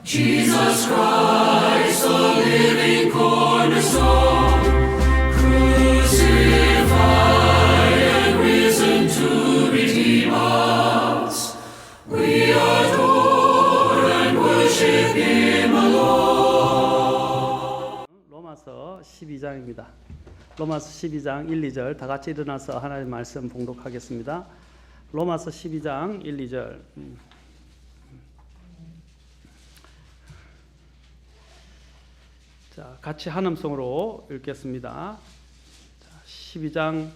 Jesus Christ, the living cornerstone, crucified and risen to redeem us. We adore and worship Him alone. 로마서 12장입니다. 로마서 12장 1, 2절 다 같이 일어나서 하나님의 말씀 봉독하겠습니다. 로마서 12장 1, 2절 자, 같이 한음성으로 읽겠습니다. 12장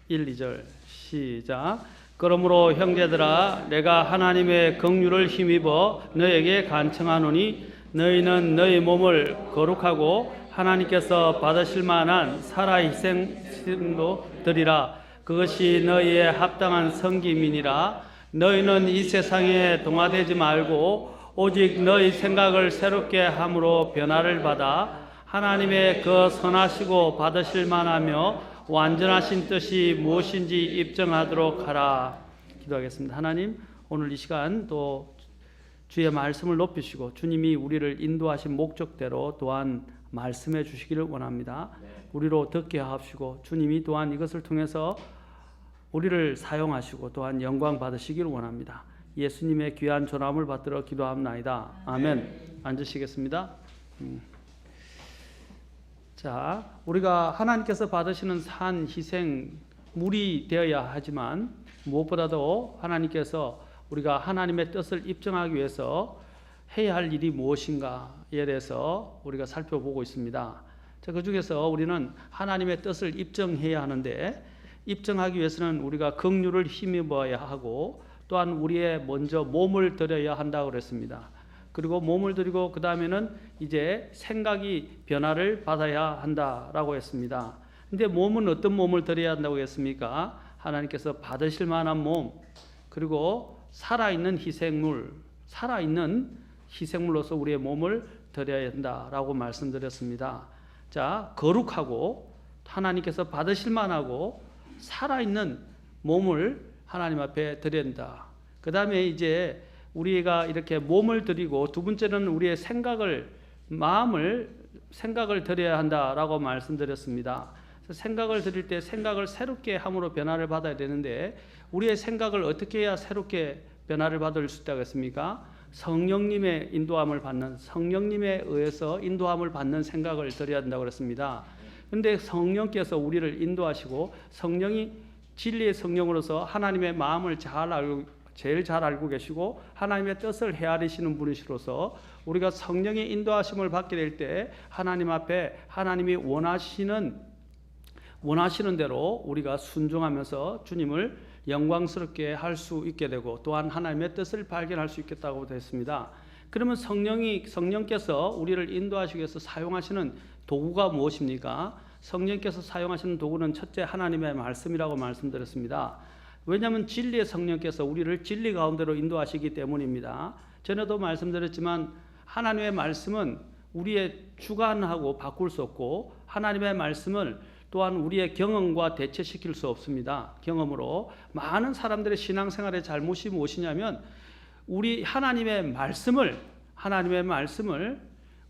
1, 2절 시작. 그러므로 형제들아 내가 하나님의 긍휼을 힘입어 너에게 간청하노니 너희는 너희 몸을 거룩하고 하나님께서 받으실 만한 살아 희생로 드리라. 그것이 너희의 합당한 섬김이니라. 너희는 이 세상에 동화되지 말고 오직 너희 생각을 새롭게 함으로 변화를 받아 하나님의 그 선하시고 받으실 만하며 완전하신 뜻이 무엇인지 입증하도록 하라. 기도하겠습니다. 하나님, 오늘 이 시간 또 주의 말씀을 높이시고 주님이 우리를 인도하신 목적대로 또한 말씀해 주시기를 원합니다. 우리로 듣게 하옵시고 주님이 또한 이것을 통해서 우리를 사용하시고 또한 영광 받으시기를 원합니다. 예수님의 귀한 전함을 받들어 기도합나이다. 아멘. 앉으시겠습니다. 자, 우리가 하나님께서 받으시는 산 희생물이 되어야 하지만 무엇보다도 하나님께서 우리가 하나님의 뜻을 입증하기 위해서 해야 할 일이 무엇인가에 대해서 우리가 살펴보고 있습니다. 자, 그 중에서 우리는 하나님의 뜻을 입증해야 하는데 입증하기 위해서는 우리가 긍휼을 힘입어야 하고 또한 우리의 먼저 몸을 드려야 한다고 그랬습니다. 그리고 몸을 드리고 그 다음에는 이제 생각이 변화를 받아야 한다라고 했습니다. 근데 몸은 어떤 몸을 드려야 한다고 했습니까? 하나님께서 받으실 만한 몸, 그리고 살아있는 희생물로서 우리의 몸을 드려야 한다라고 말씀드렸습니다. 자, 거룩하고 하나님께서 받으실 만하고 살아있는 몸을 하나님 앞에 드려야 한다. 그 다음에 이제 우리가 이렇게 몸을 드리고 두 번째는 우리의 생각을 드려야 한다라고 말씀드렸습니다. 생각을 드릴 때 생각을 새롭게 함으로 변화를 받아야 되는데 우리의 생각을 어떻게 해야 새롭게 변화를 받을 수 있다고 했습니까? 성령님의 인도함을 받는, 성령님에 의해서 인도함을 받는 생각을 드려야 한다고 그랬습니다. 그런데 성령께서 우리를 인도하시고 성령이 진리의 성령으로서 하나님의 마음을 제일 잘 알고 계시고 하나님의 뜻을 헤아리시는 분이시로서 우리가 성령의 인도하심을 받게 될 때 하나님 앞에 하나님이 원하시는 대로 우리가 순종하면서 주님을 영광스럽게 할 수 있게 되고 또한 하나님의 뜻을 발견할 수 있겠다고 됐습니다. 그러면 성령께서 우리를 인도하시기 위해서 사용하시는 도구가 무엇입니까? 성령께서 사용하시는 도구는 첫째 하나님의 말씀이라고 말씀드렸습니다. 왜냐하면 진리의 성령께서 우리를 진리 가운데로 인도하시기 때문입니다. 전에도 말씀드렸지만 하나님의 말씀은 우리의 주관하고 바꿀 수 없고 하나님의 말씀을 또한 우리의 경험과 대체시킬 수 없습니다. 경험으로 많은 사람들의 신앙생활의 잘못이 무엇이냐면 우리 하나님의 말씀을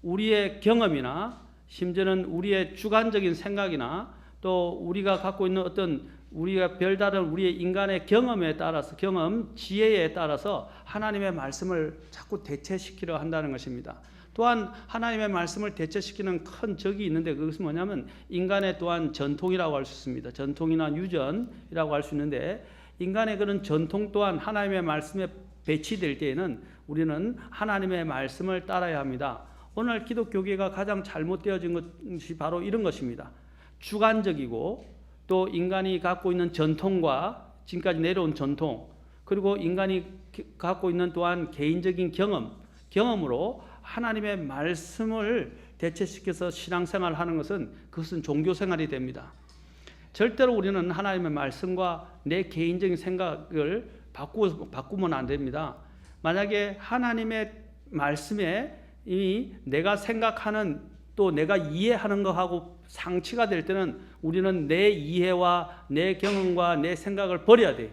우리의 경험이나 심지어는 우리의 주관적인 생각이나 또 우리가 갖고 있는 어떤 우리가 별다른 우리의 인간의 경험에 따라서 지혜에 따라서 하나님의 말씀을 자꾸 대체시키려 한다는 것입니다. 또한 하나님의 말씀을 대체시키는 큰 적이 있는데 그것은 뭐냐면 인간의 또한 전통이라고 할 수 있습니다. 전통이나 유전이라고 할 수 있는데 인간의 그런 전통 또한 하나님의 말씀에 배치될 때에는 우리는 하나님의 말씀을 따라야 합니다. 오늘 기독교계가 가장 잘못되어진 것이 바로 이런 것입니다. 주관적이고 또 인간이 갖고 있는 전통과 지금까지 내려온 전통, 그리고 인간이 갖고 있는 또한 개인적인 경험으로 하나님의 말씀을 대체시켜서 신앙생활을 하는 그것은 종교생활이 됩니다. 절대로 우리는 하나님의 말씀과 내 개인적인 생각을 바꾸면 안 됩니다. 만약에 하나님의 말씀에 이미 내가 생각하는 또 내가 이해하는 것하고 상치가 될 때는 우리는 내 이해와 내 경험과 내 생각을 버려야 돼요.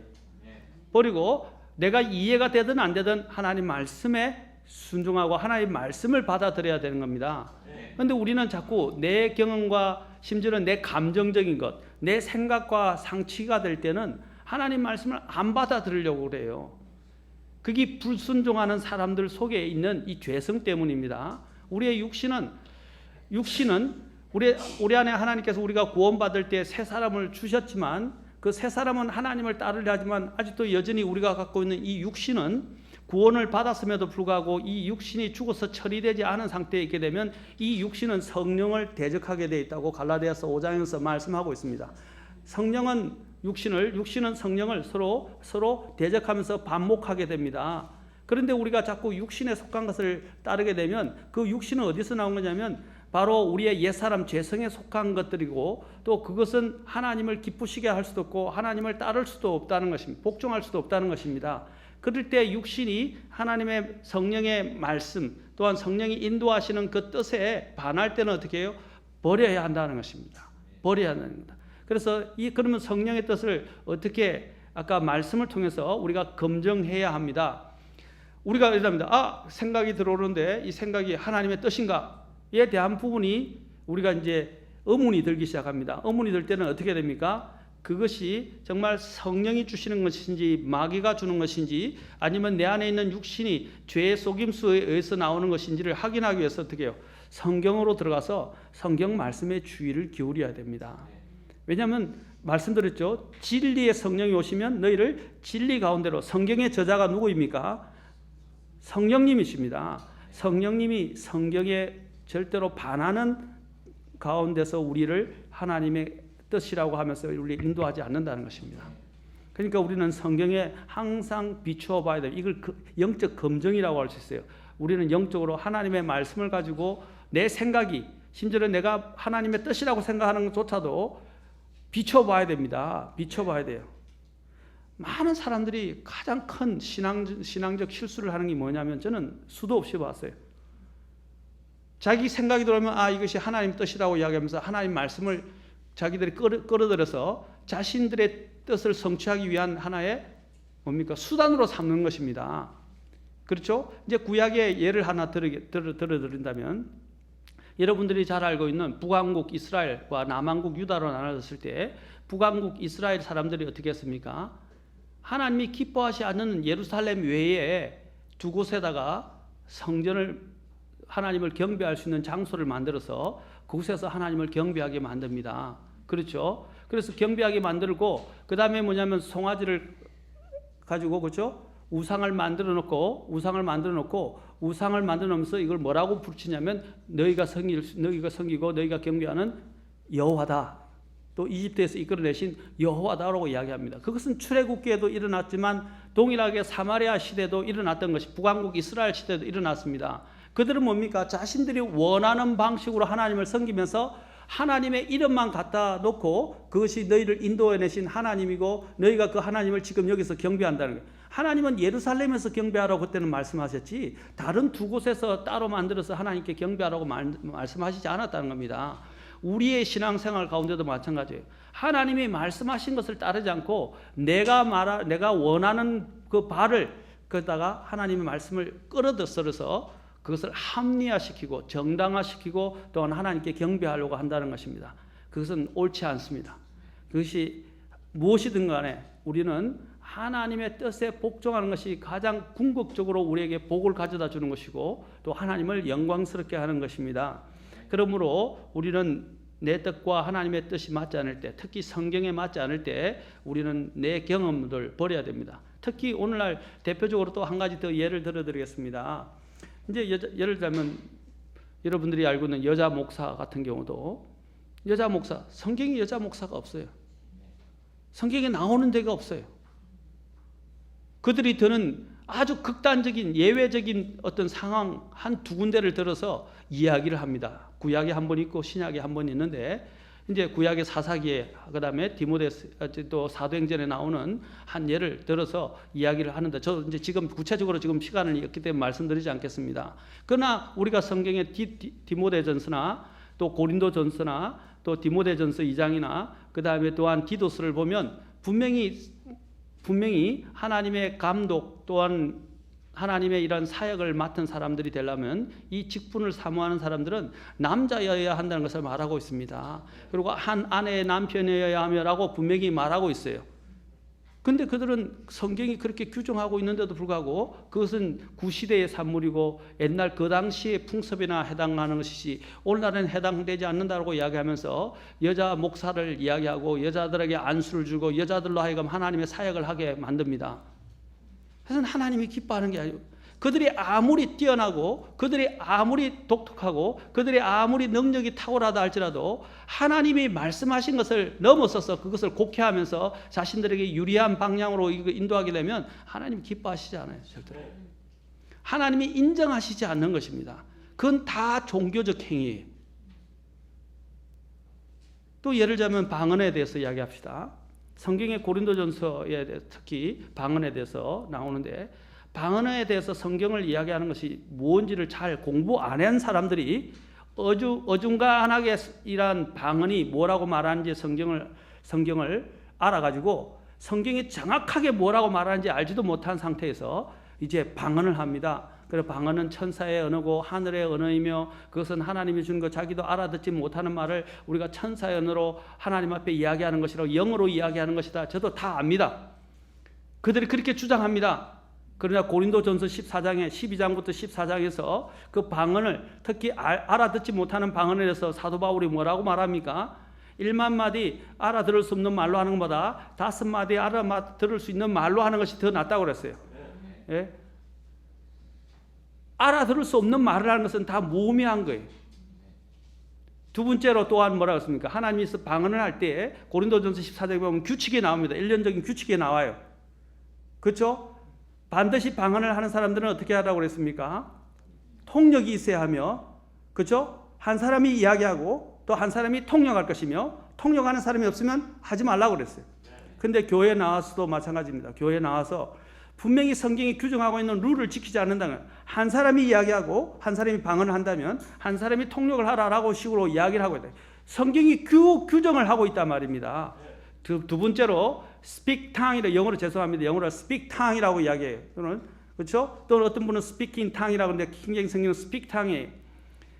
버리고 내가 이해가 되든 안 되든 하나님 말씀에 순종하고 하나님 말씀을 받아들여야 되는 겁니다. 그런데 우리는 자꾸 내 경험과 심지어는 내 감정적인 것, 내 생각과 상치가 될 때는 하나님 말씀을 안 받아들이려고 그래요. 그게 불순종하는 사람들 속에 있는 이 죄성 때문입니다. 우리의 육신은 우리 안에 하나님께서 우리가 구원받을 때 새 사람을 주셨지만 그 새 사람은 하나님을 따르려 하지만 아직도 여전히 우리가 갖고 있는 이 육신은 구원을 받았음에도 불구하고 이 육신이 죽어서 처리되지 않은 상태에 있게 되면 이 육신은 성령을 대적하게 되어 있다고 갈라디아서 5장에서 말씀하고 있습니다. 육신은 성령을 서로 대적하면서 반목하게 됩니다. 그런데 우리가 자꾸 육신에 속한 것을 따르게 되면 그 육신은 어디서 나온 거냐면 바로 우리의 옛사람 죄성에 속한 것들이고 또 그것은 하나님을 기쁘시게 할 수도 없고 하나님을 따를 수도 없다는 것입니다. 복종할 수도 없다는 것입니다. 그럴 때 육신이 하나님의 성령의 말씀 또한 성령이 인도하시는 그 뜻에 반할 때는 어떻게 해요? 버려야 한다는 것입니다. 버려야 한다는 겁니다. 그래서 그러면 성령의 뜻을 어떻게 아까 말씀을 통해서 우리가 검증해야 합니다. 우리가 이랍니다. 생각이 들어오는데 이 생각이 하나님의 뜻인가에 대한 부분이 우리가 이제 의문이 들기 시작합니다. 의문이 들 때는 어떻게 됩니까? 그것이 정말 성령이 주시는 것인지 마귀가 주는 것인지 아니면 내 안에 있는 육신이 죄의 속임수에 의해서 나오는 것인지를 확인하기 위해서 어떻게 해요? 성경으로 들어가서 성경 말씀에 주의를 기울여야 됩니다. 왜냐하면 말씀드렸죠. 진리의 성령이 오시면 너희를 진리 가운데로. 성경의 저자가 누구입니까? 성령님이십니다. 성령님이 성경에 절대로 반하는 가운데서 우리를 하나님의 뜻이라고 하면서 우리를 인도하지 않는다는 것입니다. 그러니까 우리는 성경에 항상 비추어 봐야 돼요. 이걸 영적 검증이라고 할 수 있어요. 우리는 영적으로 하나님의 말씀을 가지고 내 생각이 심지어 내가 하나님의 뜻이라고 생각하는 것조차도 비추어 봐야 됩니다. 비추어 봐야 돼요. 많은 사람들이 가장 큰 신앙적 실수를 하는 게 뭐냐면 저는 수도 없이 봤어요. 자기 생각이 들어오면 이것이 하나님 뜻이라고 이야기하면서 하나님 말씀을 자기들이 끌어들여서 자신들의 뜻을 성취하기 위한 하나의 수단으로 삼는 것입니다. 그렇죠? 이제 구약의 예를 하나 들어드린다면 여러분들이 잘 알고 있는 북왕국 이스라엘과 남왕국 유다로 나눠졌을 때 북왕국 이스라엘 사람들이 어떻게 했습니까? 하나님이 기뻐하지 않는 예루살렘 외에 두 곳에다가 성전을 하나님을 경배할 수 있는 장소를 만들어서 그곳에서 하나님을 경배하게 만듭니다. 그렇죠? 그래서 경배하게 만들고 그 다음에 뭐냐면 송아지를 가지고 그렇죠? 우상을 만들어 놓고 우상을 만들어 놓으면서 이걸 뭐라고 부르치냐면 너희가 섬기고 너희가 경배하는 여호와다. 또 이집트에서 이끌어내신 여호와다라고 이야기합니다. 그것은 출애굽기에도 일어났지만 동일하게 사마리아 시대도 일어났던 것이 북왕국 이스라엘 시대도 일어났습니다. 그들은 뭡니까? 자신들이 원하는 방식으로 하나님을 섬기면서 하나님의 이름만 갖다 놓고 그것이 너희를 인도해내신 하나님이고 너희가 그 하나님을 지금 여기서 경배한다는 거예요. 하나님은 예루살렘에서 경배하라고 그때는 말씀하셨지 다른 두 곳에서 따로 만들어서 하나님께 경배하라고 말씀하시지 않았다는 겁니다. 우리의 신앙생활 가운데도 마찬가지예요. 하나님이 말씀하신 것을 따르지 않고 내가 원하는 그 바를 거기다가 하나님의 말씀을 끌어들여서 그것을 합리화시키고 정당화시키고 또한 하나님께 경배하려고 한다는 것입니다. 그것은 옳지 않습니다. 그것이 무엇이든 간에 우리는 하나님의 뜻에 복종하는 것이 가장 궁극적으로 우리에게 복을 가져다 주는 것이고 또 하나님을 영광스럽게 하는 것입니다. 그러므로 우리는 내 뜻과 하나님의 뜻이 맞지 않을 때, 특히 성경에 맞지 않을 때 우리는 내 경험을 버려야 됩니다. 특히 오늘날 대표적으로 또 한 가지 더 예를 들어드리겠습니다. 이제 예를 들면 여러분들이 알고 있는 여자 목사 같은 경우도 여자 목사, 성경에 여자 목사가 없어요. 성경에 나오는 데가 없어요. 그들이 드는 아주 극단적인 예외적인 어떤 상황 한 두 군데를 들어서 이야기를 합니다. 구약에 한 번 있고 신약에 한 번 있는데 이제 구약의 사사기에 그다음에 디모데서 또 사도행전에 나오는 한 예를 들어서 이야기를 하는데 저 이제 지금 구체적으로 지금 시간이 없기 때문에 말씀드리지 않겠습니다. 그러나 우리가 성경의 디모데전서나 또 고린도전서나 또 디모데전서 2장이나 그다음에 또한 디도스를 보면 분명히 분명히 하나님의 감독 또한 하나님의 이런 사역을 맡은 사람들이 되려면 이 직분을 사모하는 사람들은 남자여야 한다는 것을 말하고 있습니다. 그리고 한 아내의 남편이어야 하며라고 분명히 말하고 있어요. 근데 그들은 성경이 그렇게 규정하고 있는데도 불구하고 그것은 구시대의 산물이고 옛날 그 당시의 풍습이나 해당하는 것이지 오늘날은 해당되지 않는다고 이야기하면서 여자 목사를 이야기하고 여자들에게 안수를 주고 여자들로 하여금 하나님의 사역을 하게 만듭니다. 그래서 하나님이 기뻐하는 게 아니고 그들이 아무리 뛰어나고 그들이 아무리 독특하고 그들이 아무리 능력이 탁월하다 할지라도 하나님이 말씀하신 것을 넘어서서 그것을 곡해하면서 자신들에게 유리한 방향으로 인도하게 되면 하나님이 기뻐하시지 않아요. 절대로. 하나님이 인정하시지 않는 것입니다. 그건 다 종교적 행위예요. 또 예를 들자면 방언에 대해서 이야기합시다. 성경의 고린도전서에 대해서 특히 방언에 대해서 나오는데 방언에 대해서 성경을 이야기하는 것이 무엇인지를 잘 공부 안 한 사람들이 어중간하게 이런 방언이 뭐라고 말하는지 성경을 알아가지고 성경이 정확하게 뭐라고 말하는지 알지도 못한 상태에서 이제 방언을 합니다. 그래서 방언은 천사의 언어고 하늘의 언어이며 그것은 하나님이 준 것 자기도 알아듣지 못하는 말을 우리가 천사의 언어로 하나님 앞에 이야기하는 것이라고 영어로 이야기하는 것이다. 저도 다 압니다. 그들이 그렇게 주장합니다. 그러나 고린도전서 14장에 12장부터 14장에서 그 방언을 특히 알아듣지 못하는 방언에 대해서 사도 바울이 뭐라고 말합니까? 1만 마디 알아들을 수 없는 말로 하는 것보다 5마디 알아들을 수 있는 말로 하는 것이 더 낫다고 그랬어요. 예? 알아들을 수 없는 말을 하는 것은 다 무의미한 거예요. 두 번째로 또한 뭐라고 했습니까? 하나님이 방언을 할 때 고린도전서 14장에 보면 규칙이 나옵니다. 일련적인 규칙이 나와요. 그렇죠? 반드시 방언을 하는 사람들은 어떻게 하라고 그랬습니까? 통역이 있어야 하며, 그렇죠? 한 사람이 이야기하고 또 한 사람이 통역할 것이며, 통역하는 사람이 없으면 하지 말라고 그랬어요. 근데 교회에 나와서도 마찬가지입니다. 교회에 나와서 분명히 성경이 규정하고 있는 룰을 지키지 않는다면, 한 사람이 이야기하고 한 사람이 방언을 한다면 한 사람이 통역을 하라라고 식으로 이야기를 하고 있다. 성경이 규정을 하고 있단 말입니다. 두 번째로 speak tongue이라고, 영어로 죄송합니다. 영어로 speak tongue이라고 이야기해요. 또는 그렇죠? 또 어떤 분은 speaking tongue이라고 하는데 킹제임스 성경은 speak tongue이에요.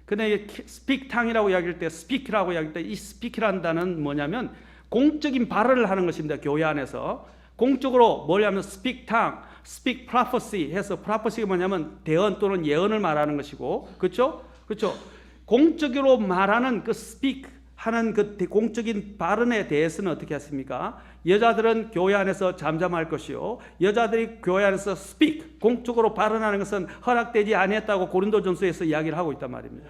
근데 speak tongue이라고 이야기할 때 speak라고 이야기할 때 이 speak이라는 단어는 뭐냐면 공적인 발언을 하는 것입니다. 교회 안에서 공적으로 뭐냐면 speak tongue, speak prophecy 해서 prophecy가 뭐냐면 대언 또는 예언을 말하는 것이고, 그렇죠? 그렇죠? 공적으로 말하는 그 speak 하는 그 공적인 발언에 대해서는 어떻게 했습니까? 여자들은 교회 안에서 잠잠할 것이요, 여자들이 교회 안에서 speak 공적으로 발언하는 것은 허락되지 아니했다고 고린도전서에서 이야기를 하고 있단 말입니다.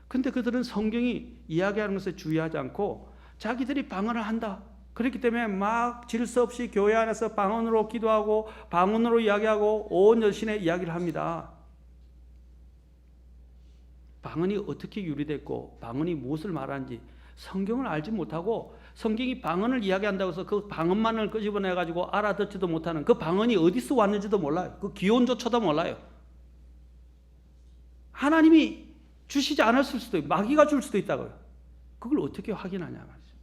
근데 그들은 성경이 이야기하는 것에 주의하지 않고 자기들이 방언을 한다. 그렇기 때문에 막 질서 없이 교회 안에서 방언으로 기도하고 방언으로 이야기하고 온 여신의 이야기를 합니다. 방언이 어떻게 유리됐고 방언이 무엇을 말하는지 성경을 알지 못하고 성경이 방언을 이야기한다고 해서 그 방언만을 끄집어내가지고 알아듣지도 못하는, 그 방언이 어디서 왔는지도 몰라요. 그 기원조차도 몰라요. 하나님이 주시지 않았을 수도 있고 마귀가 줄 수도 있다고요. 그걸 어떻게 확인하냐 말이죠.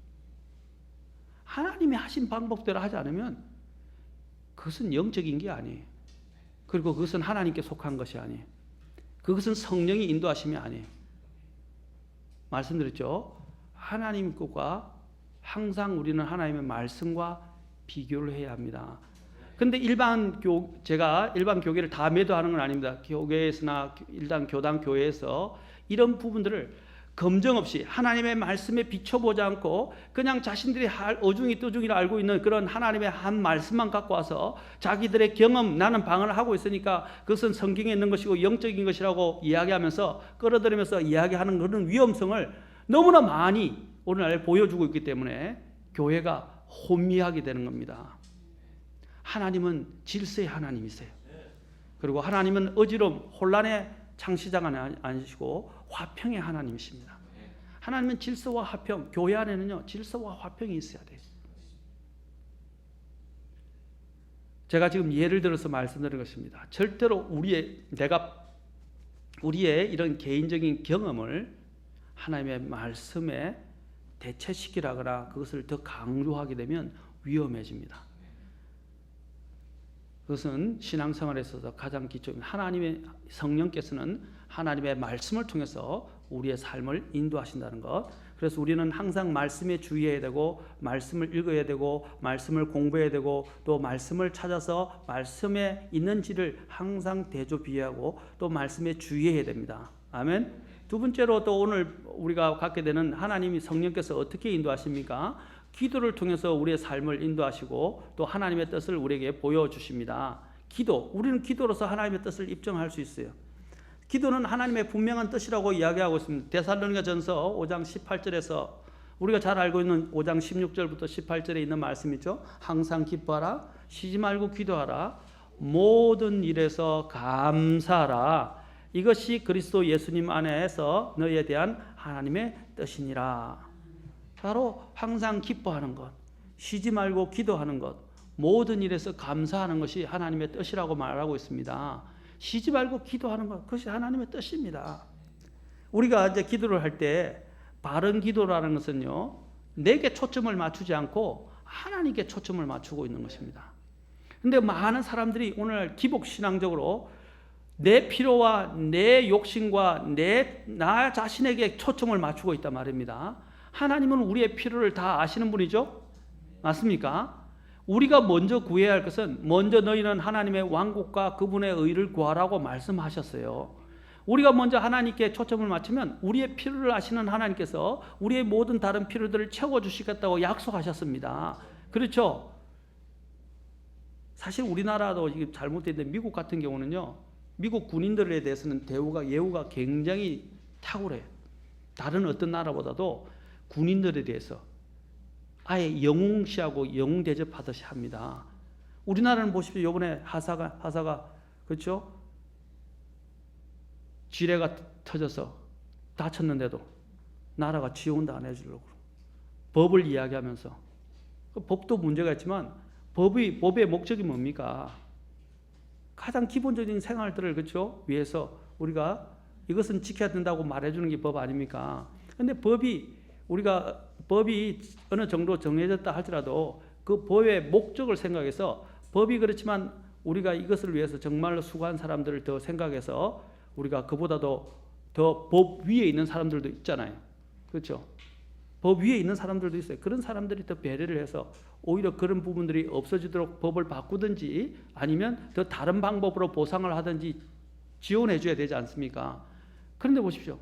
하나님이 하신 방법대로 하지 않으면 그것은 영적인 게 아니에요. 그리고 그것은 하나님께 속한 것이 아니에요. 그것은 성령이 인도하심이 아니에요. 말씀드렸죠? 하나님 것과 항상 우리는 하나님의 말씀과 비교를 해야 합니다. 근데 제가 일반 교계를 다 매도하는 건 아닙니다. 교계에서나 일단 교당 교회에서 이런 부분들을 검증 없이 하나님의 말씀에 비춰보지 않고 그냥 자신들이 어중이 떠중이라 알고 있는 그런 하나님의 한 말씀만 갖고 와서 자기들의 경험, 나는 방언을 하고 있으니까 그것은 성경에 있는 것이고 영적인 것이라고 이야기하면서 끌어들이면서 이야기하는 그런 위험성을 너무나 많이 오늘날 보여주고 있기 때문에 교회가 혼미하게 되는 겁니다. 하나님은 질서의 하나님이세요. 그리고 하나님은 어지러움, 혼란의 창시자가 아니시고 화평의 하나님이십니다. 하나님은 질서와 화평, 교회 안에는요 질서와 화평이 있어야 돼요. 제가 지금 예를 들어서 말씀드린 것입니다. 절대로 우리의 이런 개인적인 경험을 하나님의 말씀에 대체시키라거나 그것을 더 강조하게 되면 위험해집니다. 그것은 신앙생활에 있어서 가장 기초입니다. 하나님의 성령께서는 하나님의 말씀을 통해서 우리의 삶을 인도하신다는 것. 그래서 우리는 항상 말씀에 주의해야 되고 말씀을 읽어야 되고 말씀을 공부해야 되고 또 말씀을 찾아서 말씀에 있는지를 항상 대조비하고 또 말씀에 주의해야 됩니다. 아멘. 두 번째로 또 오늘 우리가 갖게 되는 하나님이 성령께서 어떻게 인도하십니까? 기도를 통해서 우리의 삶을 인도하시고 또 하나님의 뜻을 우리에게 보여주십니다. 기도, 우리는 기도로서 하나님의 뜻을 입증할 수 있어요. 기도는 하나님의 분명한 뜻이라고 이야기하고 있습니다. 데살로니가전서 5장 18절에서 우리가 잘 알고 있는 5장 16절부터 18절에 있는 말씀이죠. 항상 기뻐하라, 쉬지 말고 기도하라, 모든 일에서 감사하라. 이것이 그리스도 예수님 안에서 너희에 대한 하나님의 뜻이니라. 바로 항상 기뻐하는 것, 쉬지 말고 기도하는 것, 모든 일에서 감사하는 것이 하나님의 뜻이라고 말하고 있습니다. 쉬지 말고 기도하는 것, 그것이 하나님의 뜻입니다. 우리가 이제 기도를 할 때 바른 기도라는 것은요, 내게 초점을 맞추지 않고 하나님께 초점을 맞추고 있는 것입니다. 근데 많은 사람들이 오늘 기복신앙적으로 내 필요와 내 욕심과 나 자신에게 초점을 맞추고 있단 말입니다. 하나님은 우리의 필요를 다 아시는 분이죠? 맞습니까? 우리가 먼저 구해야 할 것은 먼저 너희는 하나님의 왕국과 그분의 의를 구하라고 말씀하셨어요. 우리가 먼저 하나님께 초점을 맞추면 우리의 필요를 아시는 하나님께서 우리의 모든 다른 필요들을 채워주시겠다고 약속하셨습니다. 그렇죠? 사실 우리나라도 이게 잘못됐는데 미국 같은 경우는요, 미국 군인들에 대해서는 예우가 굉장히 탁월해요. 다른 어떤 나라보다도 군인들에 대해서 아예 영웅시하고 영웅 대접하듯이 합니다. 우리나라는 보십시오. 이번에 하사가 그렇죠? 지뢰가 터져서 다쳤는데도 나라가 지원도 안 해주려고 법을 이야기하면서, 법도 문제가 있지만 법의 목적이 뭡니까? 가장 기본적인 생활들을 그렇죠? 위해서 우리가 이것은 지켜야 된다고 말해주는 게 법 아닙니까? 근데 법이 어느 정도 정해졌다 할지라도 그 법의 목적을 생각해서, 법이 그렇지만 우리가 이것을 위해서 정말로 수고한 사람들을 더 생각해서 우리가 그보다도 더 법 위에 있는 사람들도 있잖아요. 그렇죠? 법 위에 있는 사람들도 있어요. 그런 사람들이 더 배려를 해서 오히려 그런 부분들이 없어지도록 법을 바꾸든지 아니면 더 다른 방법으로 보상을 하든지 지원해 줘야 되지 않습니까? 그런데 보십시오.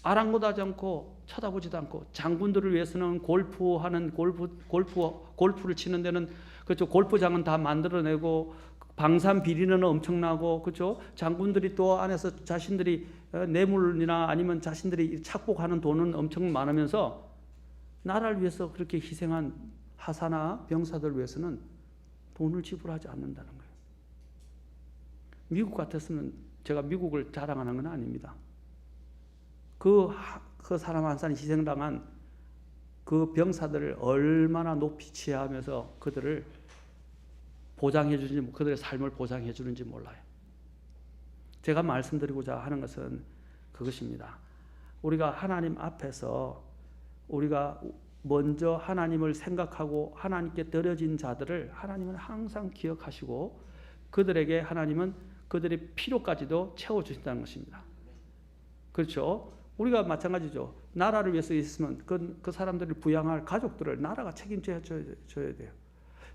아랑곳하지 않고 쳐다보지도 않고, 장군들을 위해서는 골프를 치는 데는 그렇죠, 골프장은 다 만들어내고 방산 비리는 엄청나고, 그렇죠, 장군들이 또 안에서 자신들이 뇌물이나 아니면 자신들이 착복하는 돈은 엄청 많으면서 나라를 위해서 그렇게 희생한 하사나 병사들을 위해서는 돈을 지불하지 않는다는 거예요. 미국 같았으면, 제가 미국을 자랑하는 건 아닙니다. 그 사람 한 사람이 희생당한 그 병사들을 얼마나 높이 치하하면서 그들을 보장해 주는지, 그들의 삶을 보장해 주는지 몰라요. 제가 말씀드리고자 하는 것은 그것입니다. 우리가 하나님 앞에서 우리가 먼저 하나님을 생각하고 하나님께 드려진 자들을 하나님은 항상 기억하시고 그들에게 하나님은 그들의 필요까지도 채워주신다는 것입니다. 그렇죠? 우리가 마찬가지죠. 나라를 위해서 있으면 그 사람들을 부양할 가족들을 나라가 책임져야 돼요.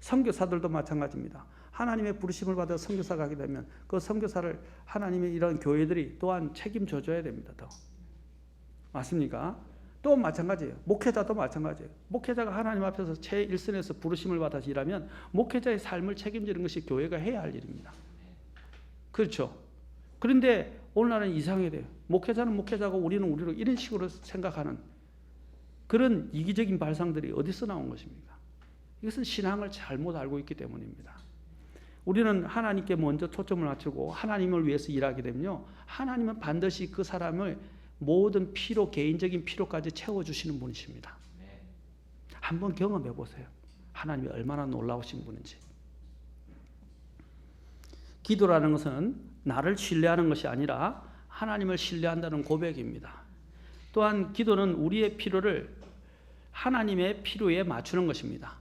선교사들도 마찬가지입니다. 하나님의 부르심을 받아 선교사 가게 되면 그 선교사를 하나님의 이런 교회들이 또한 책임져 줘야 됩니다. 더. 맞습니까? 또 마찬가지예요. 목회자도 마찬가지예요. 목회자가 하나님 앞에서 최일선에서 부르심을 받아서 일하면 목회자의 삶을 책임지는 것이 교회가 해야 할 일입니다. 그렇죠? 그런데 오늘날은 이상하게 돼요. 목회자는 목회자고 우리는 우리로 이런 식으로 생각하는 그런 이기적인 발상들이 어디서 나온 것입니까? 이것은 신앙을 잘못 알고 있기 때문입니다. 우리는 하나님께 먼저 초점을 맞추고 하나님을 위해서 일하게 되면요, 하나님은 반드시 그 사람을 모든 필요, 개인적인 필요까지 채워주시는 분이십니다. 한번 경험해 보세요. 하나님이 얼마나 놀라우신 분인지. 기도라는 것은 나를 신뢰하는 것이 아니라 하나님을 신뢰한다는 고백입니다. 또한 기도는 우리의 필요를 하나님의 필요에 맞추는 것입니다.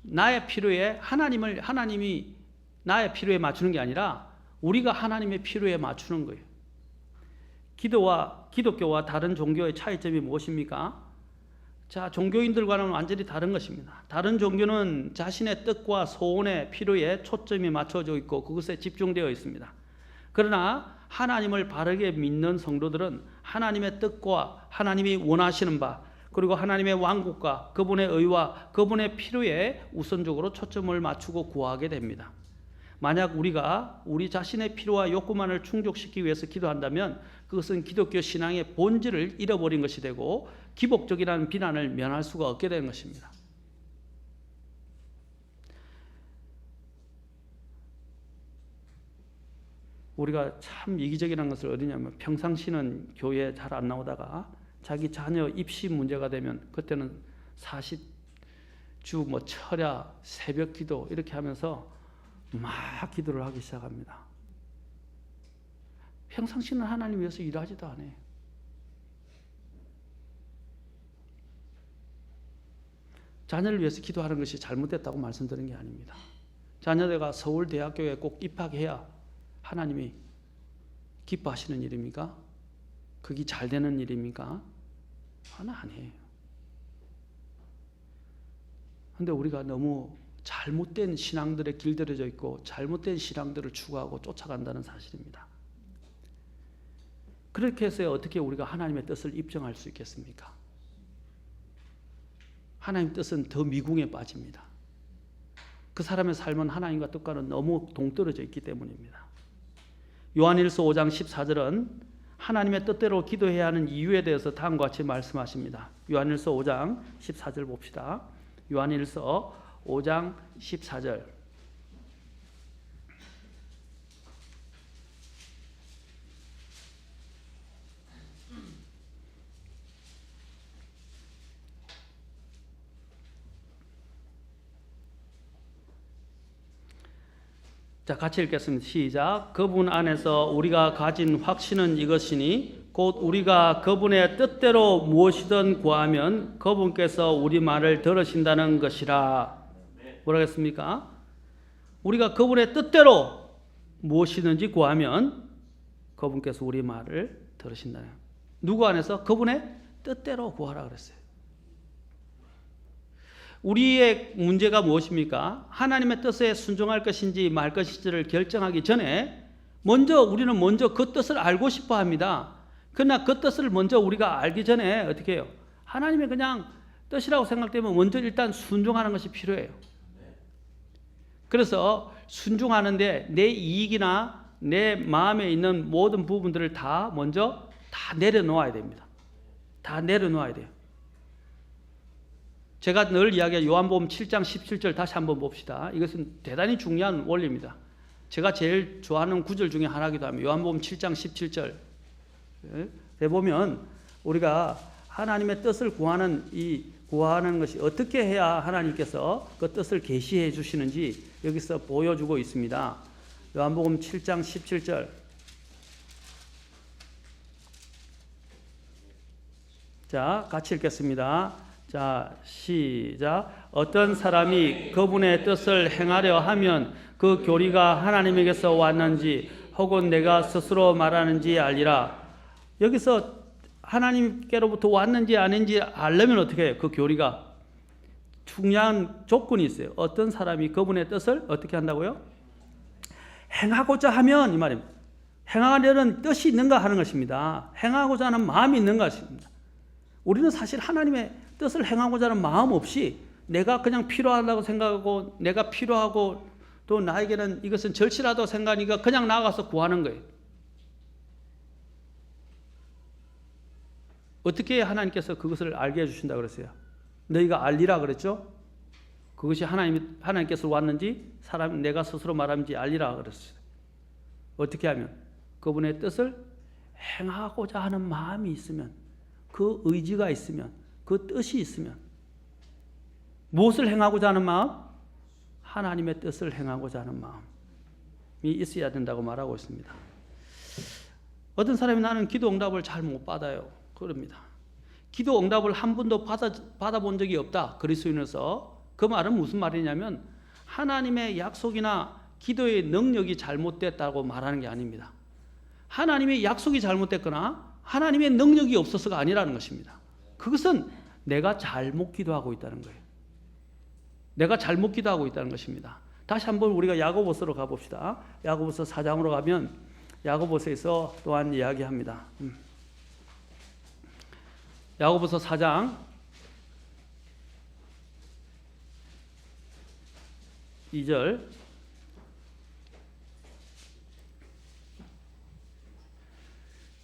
나의 필요에 하나님이 나의 필요에 맞추는 게 아니라 우리가 하나님의 필요에 맞추는 거예요. 기독교와 다른 종교의 차이점이 무엇입니까? 자, 종교인들과는 완전히 다른 것입니다. 다른 종교는 자신의 뜻과 소원의 필요에 초점이 맞춰져 있고 그것에 집중되어 있습니다. 그러나 하나님을 바르게 믿는 성도들은 하나님의 뜻과 하나님이 원하시는 바 그리고 하나님의 왕국과 그분의 의와 그분의 필요에 우선적으로 초점을 맞추고 구하게 됩니다. 만약 우리가 우리 자신의 필요와 욕구만을 충족시키기 위해서 기도한다면 그것은 기독교 신앙의 본질을 잃어버린 것이 되고 기복적이라는 비난을 면할 수가 없게 되는 것입니다. 우리가 참 이기적이라는 것을 어디냐면 평상시는 교회에 잘 안 나오다가 자기 자녀 입시 문제가 되면 그때는 40주 철야 새벽 기도 이렇게 하면서 막 기도를 하기 시작합니다. 평상시는 하나님 위해서 일하지도 않아요. 자녀를 위해서 기도하는 것이 잘못됐다고 말씀드린 게 아닙니다. 자녀가 서울대학교에 꼭 입학해야 하나님이 기뻐하시는 일입니까? 그게 잘 되는 일입니까? 하나 아니에요. 그런데 우리가 너무 잘못된 신앙들에 길들여져 있고 잘못된 신앙들을 추구하고 쫓아간다는 사실입니다. 그렇게 해서 어떻게 우리가 하나님의 뜻을 입증할 수 있겠습니까? 하나님의 뜻은 더 미궁에 빠집니다. 그 사람의 삶은 하나님과 뜻과는 너무 동떨어져 있기 때문입니다. 요한일서 5장 14절은 하나님의 뜻대로 기도해야 하는 이유에 대해서 다음과 같이 말씀하십니다. 요한일서 5장 14절 봅시다. 요한일서 5장 14절. 자, 같이 읽겠습니다. 시작. 그분 안에서 우리가 가진 확신은 이것이니 곧 우리가 그분의 뜻대로 무엇이든 구하면 그분께서 우리 말을 들으신다는 것이라. 뭐라 했습니까? 우리가 그분의 뜻대로 무엇이든지 구하면 그분께서 우리 말을 들으신다는. 누구 안에서? 그분의 뜻대로 구하라 그랬어요. 우리의 문제가 무엇입니까? 하나님의 뜻에 순종할 것인지 말 것인지를 결정하기 전에 우리는 먼저 그 뜻을 알고 싶어 합니다. 그러나 그 뜻을 먼저 우리가 알기 전에 어떻게 해요? 하나님의 그냥 뜻이라고 생각되면 먼저 일단 순종하는 것이 필요해요. 그래서 순종하는데 내 이익이나 내 마음에 있는 모든 부분들을 다 먼저 다 내려놓아야 됩니다. 다 내려놓아야 돼요. 제가 늘 이야기한 요한복음 7장 17절 다시 한번 봅시다. 이것은 대단히 중요한 원리입니다. 제가 제일 좋아하는 구절 중에 하나이기도 합니다. 요한복음 7장 17절. 보면 우리가 하나님의 뜻을 구하는 것이 어떻게 해야 하나님께서 그 뜻을 계시해 주시는지 여기서 보여주고 있습니다. 요한복음 7장 17절. 자, 같이 읽겠습니다. 자, 시작. 어떤 사람이 그분의 뜻을 행하려 하면 그 교리가 하나님에게서 왔는지 혹은 내가 스스로 말하는지 알리라. 여기서 하나님께로부터 왔는지 아닌지 알려면 어떻게 해요? 그 교리가 중요한 조건이 있어요. 어떤 사람이 그분의 뜻을 어떻게 한다고요? 행하고자 하면 이 말입니다. 행하려는 뜻이 있는가 하는 것입니다. 행하고자 하는 마음이 있는가 하십니다. 우리는 사실 하나님의 뜻을 행하고자 하는 마음 없이 내가 그냥 필요하다고 생각하고 내가 필요하고 또 나에게는 이것은 절실하다고 생각하니까 그냥 나가서 구하는 거예요. 어떻게 하나님께서 그것을 알게 해주신다고 그랬어요? 너희가 알리라 그랬죠? 그것이 하나님께서 왔는지 내가 스스로 말하는지 알리라 그랬어요. 어떻게 하면? 그분의 뜻을 행하고자 하는 마음이 있으면, 그 의지가 있으면, 그 뜻이 있으면. 무엇을 행하고자 하는 마음? 하나님의 뜻을 행하고자 하는 마음이 있어야 된다고 말하고 있습니다. 어떤 사람이 나는 기도 응답을 잘 못 받아요. 그럽니다. 기도 응답을 한 번도 받아본 적이 없다. 그리스도인으로서 그 말은 무슨 말이냐면 하나님의 약속이나 기도의 능력이 잘못됐다고 말하는 게 아닙니다. 하나님의 약속이 잘못됐거나 하나님의 능력이 없어서가 아니라는 것입니다. 그것은 내가 잘못 기도하고 있다는 거예요. 내가 잘못 기도하고 있다는 것입니다. 다시 한번 우리가 야고보서로 가봅시다. 야고보서 4장으로 가면 야고보서에서 또한 이야기합니다. 야고보서 4장 2절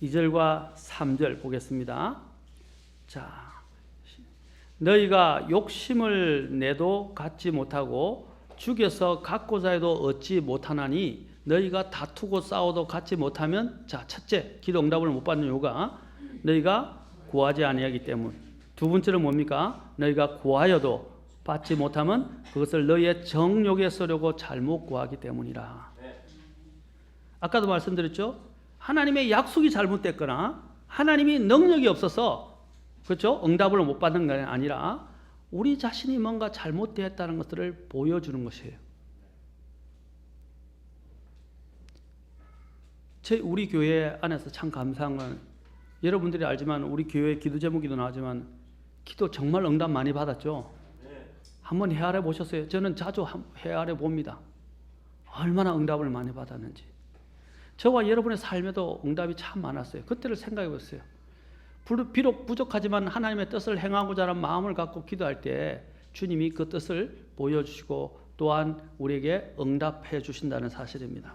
2절과 3절 보겠습니다. 자, 너희가 욕심을 내도 갖지 못하고 죽여서 갖고자 해도 얻지 못하나니 너희가 다투고 싸워도 갖지 못하면 자, 첫째, 기도 응답을 못 받는 이유가 너희가 구하지 아니하기 때문. 두 번째는 뭡니까? 너희가 구하여도 받지 못하면 그것을 너희의 정욕에 쓰려고 잘못 구하기 때문이라. 아까도 말씀드렸죠? 하나님의 약속이 잘못됐거나 하나님이 능력이 없어서 그렇죠? 응답을 못 받는 게 아니라 우리 자신이 뭔가 잘못되었다는 것들을 보여주는 것이에요. 우리 교회 안에서 참 감사한 건 여러분들이 알지만 우리 교회 기도 제목이도 나오지만 기도 정말 응답 많이 받았죠. 한번 헤아려 보셨어요? 저는 자주 헤아려 봅니다. 얼마나 응답을 많이 받았는지. 저와 여러분의 삶에도 응답이 참 많았어요. 그때를 생각해 보세요. 비록 부족하지만 하나님의 뜻을 행하고자 하는 마음을 갖고 기도할 때 주님이 그 뜻을 보여주시고 또한 우리에게 응답해 주신다는 사실입니다.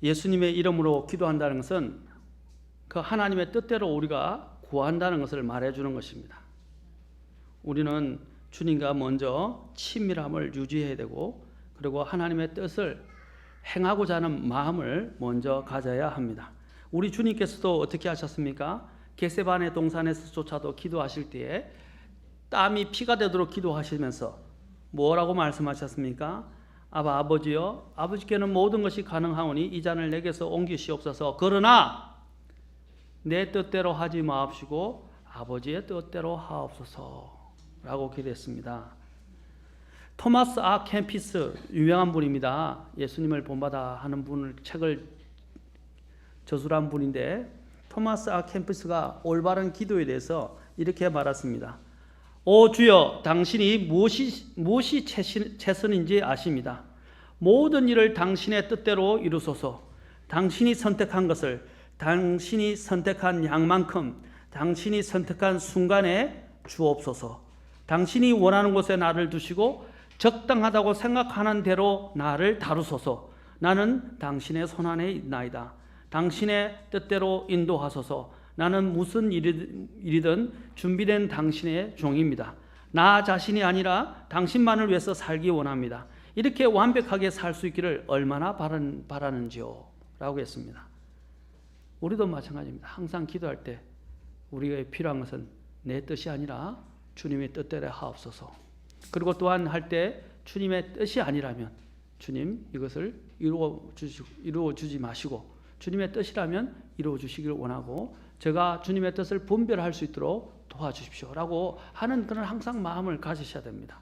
예수님의 이름으로 기도한다는 것은 그 하나님의 뜻대로 우리가 구한다는 것을 말해주는 것입니다. 우리는 주님과 먼저 친밀함을 유지해야 되고 그리고 하나님의 뜻을 행하고자 하는 마음을 먼저 가져야 합니다. 우리 주님께서도 어떻게 하셨습니까? 겟세바네 동산에서조차도 기도하실 때에 땀이 피가 되도록 기도하시면서 뭐라고 말씀하셨습니까? 아버지여, 아버지께는 모든 것이 가능하오니 이 잔을 내게서 옮기시옵소서. 그러나 내 뜻대로 하지 마옵시고 아버지의 뜻대로 하옵소서라고 기도했습니다. 토마스 아 캠피스 유명한 분입니다. 예수님을 본받아 하는 분을 책을 저술한 분인데 토마스 아 캠피스가 올바른 기도에 대해서 이렇게 말했습니다. 오 주여, 당신이 무엇이 최선인지 아십니다. 모든 일을 당신의 뜻대로 이루소서. 당신이 선택한 것을 당신이 선택한 양만큼 당신이 선택한 순간에 주옵소서. 당신이 원하는 곳에 나를 두시고 적당하다고 생각하는 대로 나를 다루소서. 나는 당신의 손안에 있나이다. 당신의 뜻대로 인도하소서. 나는 무슨 일이든 준비된 당신의 종입니다. 나 자신이 아니라 당신만을 위해서 살기 원합니다. 이렇게 완벽하게 살 수 있기를 얼마나 바라는지요 라고 했습니다. 우리도 마찬가지입니다. 항상 기도할 때 우리가 필요한 것은 내 뜻이 아니라 주님의 뜻대로 하옵소서. 그리고 또한 할 때 주님의 뜻이 아니라면 주님 이것을 이루어 주지 마시고 주님의 뜻이라면 이루어 주시기를 원하고 제가 주님의 뜻을 분별할 수 있도록 도와주십시오라고 하는 그런 항상 마음을 가지셔야 됩니다.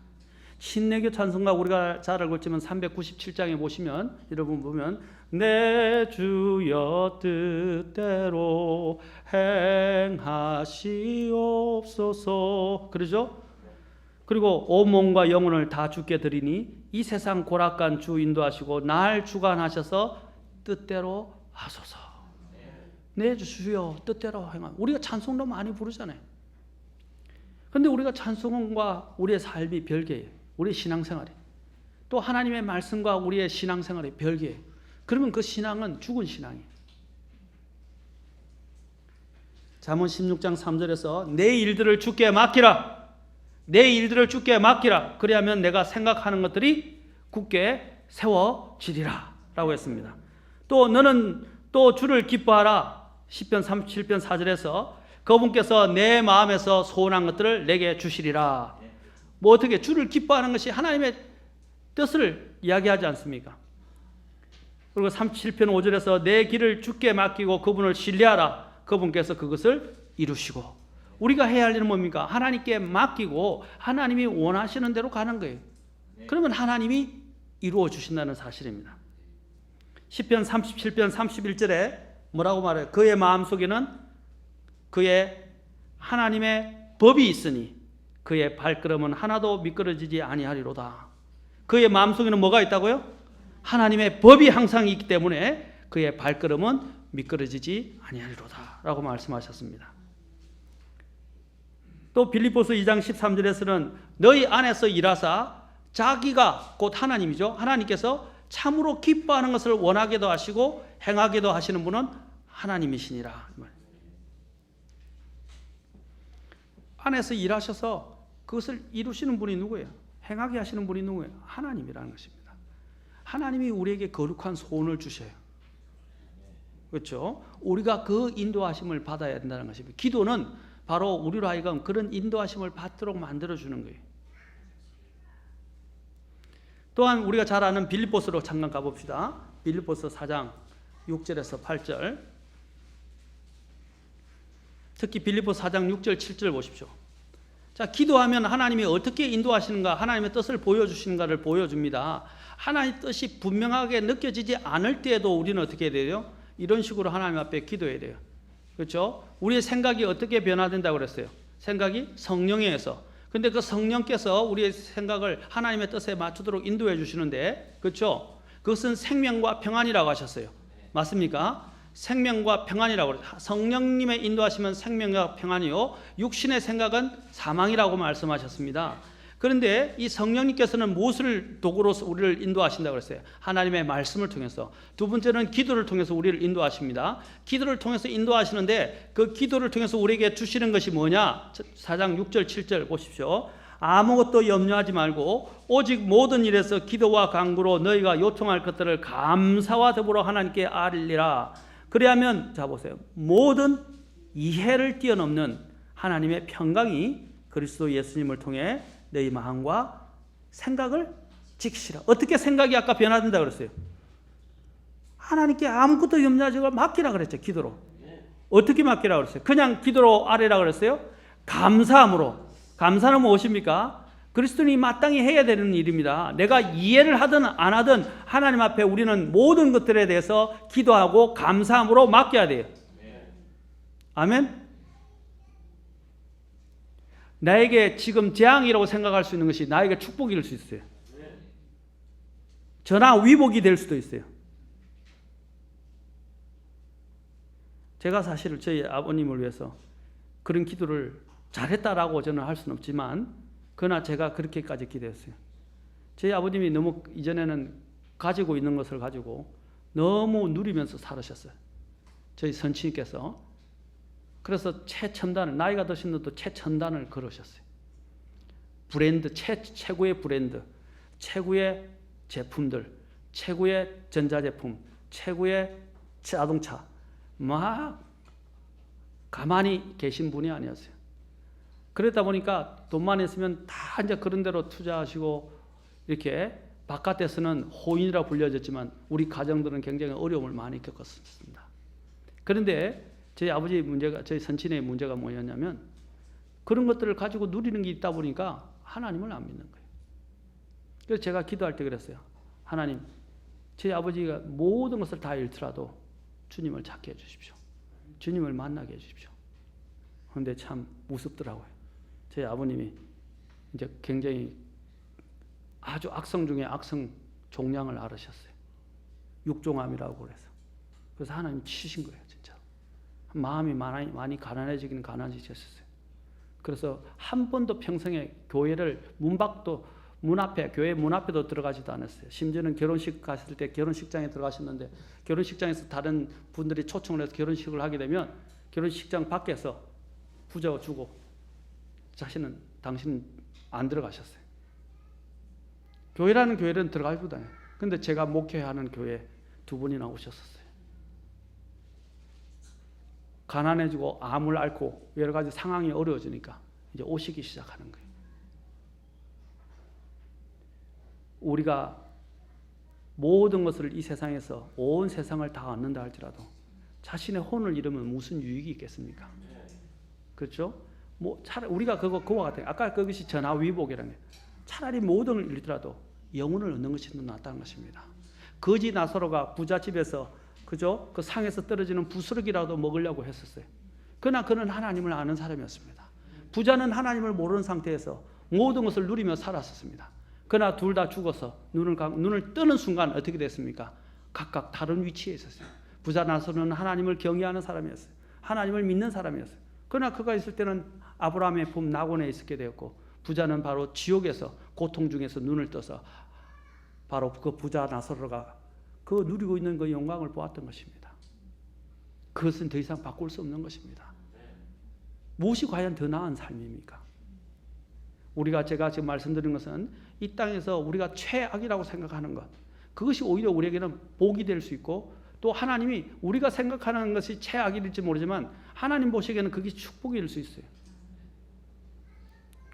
신내교 찬송가 우리가 잘 알고 있지만 397장에 보시면 여러분 보면 내 주여 뜻대로 행하시옵소서 그러죠? 그리고 온 몸과 영혼을 다 주께 드리니 이 세상 고락간 주 인도하시고 날 주관하셔서 뜻대로 하소서. 내 주여 뜻대로 행하. 우리가 찬송도 많이 부르잖아요. 그런데 우리가 찬송과 우리의 삶이 별개예요. 우리의 신앙생활이. 또 하나님의 말씀과 우리의 신앙생활이 별개예요. 그러면 그 신앙은 죽은 신앙이에요. 잠언 16장 3절에서 내 일들을 주께 맡기라. 내 일들을 주께 맡기라. 그리하면 내가 생각하는 것들이 굳게 세워지리라 라고 했습니다. 또 너는 또 주를 기뻐하라. 시편 37편 4절에서 그분께서 내 마음에서 소원한 것들을 내게 주시리라. 뭐 어떻게 주를 기뻐하는 것이 하나님의 뜻을 이야기하지 않습니까? 그리고 37편 5절에서 내 길을 주께 맡기고 그분을 신뢰하라. 그분께서 그것을 이루시고 우리가 해야 할 일은 뭡니까? 하나님께 맡기고 하나님이 원하시는 대로 가는 거예요. 그러면 하나님이 이루어 주신다는 사실입니다. 시편 37편 31절에 뭐라고 말해요? 그의 마음속에는 그의 하나님의 법이 있으니 그의 발걸음은 하나도 미끄러지지 아니하리로다. 그의 마음속에는 뭐가 있다고요? 하나님의 법이 항상 있기 때문에 그의 발걸음은 미끄러지지 아니하리로다 라고 말씀하셨습니다. 또 빌립보서 2장 13절에서는 너희 안에서 일하사 자기가 곧 하나님이죠. 하나님께서 참으로 기뻐하는 것을 원하게도 하시고 행하게도 하시는 분은 하나님이시니라. 안에서 일하셔서 그것을 이루시는 분이 누구예요? 행하게 하시는 분이 누구예요? 하나님이라는 것입니다. 하나님이 우리에게 거룩한 소원을 주셔요. 그렇죠? 우리가 그 인도하심을 받아야 된다는 것입니다. 기도는 바로 우리로 하여금 그런 인도하심을 받도록 만들어주는 거예요. 또한 우리가 잘 아는 빌립보서로 잠깐 가봅시다. 빌립보서 4장 6절에서 8절. 특히 빌립보서 4장 6절 7절 보십시오. 자, 기도하면 하나님이 어떻게 인도하시는가, 하나님의 뜻을 보여주시는가를 보여줍니다. 하나님의 뜻이 분명하게 느껴지지 않을 때에도 우리는 어떻게 해야 돼요? 이런 식으로 하나님 앞에 기도해야 돼요. 그렇죠? 우리의 생각이 어떻게 변화된다고 그랬어요? 생각이 성령에 의해서. 근데 그 성령께서 우리의 생각을 하나님의 뜻에 맞추도록 인도해 주시는데, 그렇죠? 그것은 생명과 평안이라고 하셨어요. 맞습니까? 생명과 평안이라고 그래요. 성령님의 인도하시면 생명과 평안이요, 육신의 생각은 사망이라고 말씀하셨습니다. 그런데 이 성령님께서는 무엇을 도구로서 우리를 인도하신다고 그랬어요? 하나님의 말씀을 통해서. 두 번째는 기도를 통해서 우리를 인도하십니다. 기도를 통해서 인도하시는데 그 기도를 통해서 우리에게 주시는 것이 뭐냐? 4장 6절 7절 보십시오. 아무것도 염려하지 말고 오직 모든 일에서 기도와 간구로 너희가 요청할 것들을 감사와 더불어 하나님께 아뢰리라. 그래야면 자 보세요. 모든 이해를 뛰어넘는 하나님의 평강이 그리스도 예수님을 통해 너희 마음과 생각을 지키시라. 어떻게 생각이 아까 변화된다 그랬어요? 하나님께 아무것도 염려하지 말고 맡기라 그랬죠. 기도로. 어떻게 맡기라 그랬어요? 그냥 기도로 아뢰라 그랬어요? 감사함으로. 감사는 무엇입니까? 그리스도인이 마땅히 해야 되는 일입니다. 내가 이해를 하든 안 하든 하나님 앞에 우리는 모든 것들에 대해서 기도하고 감사함으로 맡겨야 돼요. 아멘? 나에게 지금 재앙이라고 생각할 수 있는 것이 나에게 축복일 수 있어요. 전화 위복이 될 수도 있어요. 제가 사실 저희 아버님을 위해서 그런 기도를 잘했다라고 저는 할 수는 없지만 그러나 제가 그렇게까지 기도했어요. 저희 아버님이 너무 이전에는 가지고 있는 것을 가지고 너무 누리면서 살으셨어요. 저희 선친님께서. 그래서 최첨단을, 나이가 드신 분도 최첨단을 걸으셨어요. 브랜드, 최고의 브랜드, 최고의 제품들, 최고의 전자제품, 최고의 자동차, 막 가만히 계신 분이 아니었어요. 그러다 보니까 돈만 있으면 다 이제 그런 대로 투자하시고 이렇게 바깥에서는 호인이라 불려졌지만 우리 가정들은 굉장히 어려움을 많이 겪었습니다. 그런데 저희 아버지 문제가, 저희 선친의 문제가 뭐였냐면 그런 것들을 가지고 누리는 게 있다 보니까 하나님을 안 믿는 거예요. 그래서 제가 기도할 때 그랬어요. 하나님, 저희 아버지가 모든 것을 다 잃더라도 주님을 찾게 해주십시오. 주님을 만나게 해주십시오. 그런데 참 무섭더라고요. 저희 아버님이 이제 굉장히 아주 악성 중에 악성 종양을 앓으셨어요. 육종암이라고 그래서. 그래서 하나님 치신 거예요, 진짜. 마음이 많이 가난해지긴 가난해지셨어요. 그래서 한 번도 평생에 교회를 문 앞에, 교회 문 앞에도 들어가지도 않았어요. 심지어는 결혼식 갔을 때 결혼식장에 들어가셨는데 결혼식장에서 다른 분들이 초청을 해서 결혼식을 하게 되면 결혼식장 밖에서 부저 주고 당신은 안 들어가셨어요. 교회라는 교회는 들어가지도 않아요. 근데 제가 목회하는 교회 두 분이나 오셨었어요. 가난해지고 암을 앓고 여러 가지 상황이 어려워지니까 이제 오시기 시작하는 거예요. 우리가 모든 것을 이 세상에서 온 세상을 다 얻는다 할지라도 자신의 혼을 잃으면 무슨 유익이 있겠습니까? 그렇죠? 뭐 차라리 우리가 그와 같아요. 아까 그것이 전화위복이라는 게 차라리 모든 걸 잃더라도 영혼을 얻는 것이 더 낫다는 것입니다. 거지 나사로가 부잣집에서 그죠? 그 상에서 떨어지는 부스러기라도 먹으려고 했었어요. 그러나 그는 하나님을 아는 사람이었습니다. 부자는 하나님을 모르는 상태에서 모든 것을 누리며 살았었습니다. 그러나 둘 다 죽어서 눈을 뜨는 순간 어떻게 됐습니까? 각각 다른 위치에 있었어요. 부자 나사로는 하나님을 경외하는 사람이었어요. 하나님을 믿는 사람이었어요. 그러나 그가 있을 때는 아브라함의 품 나곤에 있게 되었고, 부자는 바로 지옥에서 고통 중에서 눈을 떠서 바로 그 부자 나사로가 그 누리고 있는 그 영광을 보았던 것입니다. 그것은 더 이상 바꿀 수 없는 것입니다. 무엇이 과연 더 나은 삶입니까? 제가 지금 말씀드린 것은 이 땅에서 우리가 최악이라고 생각하는 것, 그것이 오히려 우리에게는 복이 될 수 있고, 또 하나님이 우리가 생각하는 것이 최악일지 모르지만 하나님 보시기에는 그게 축복일 수 있어요.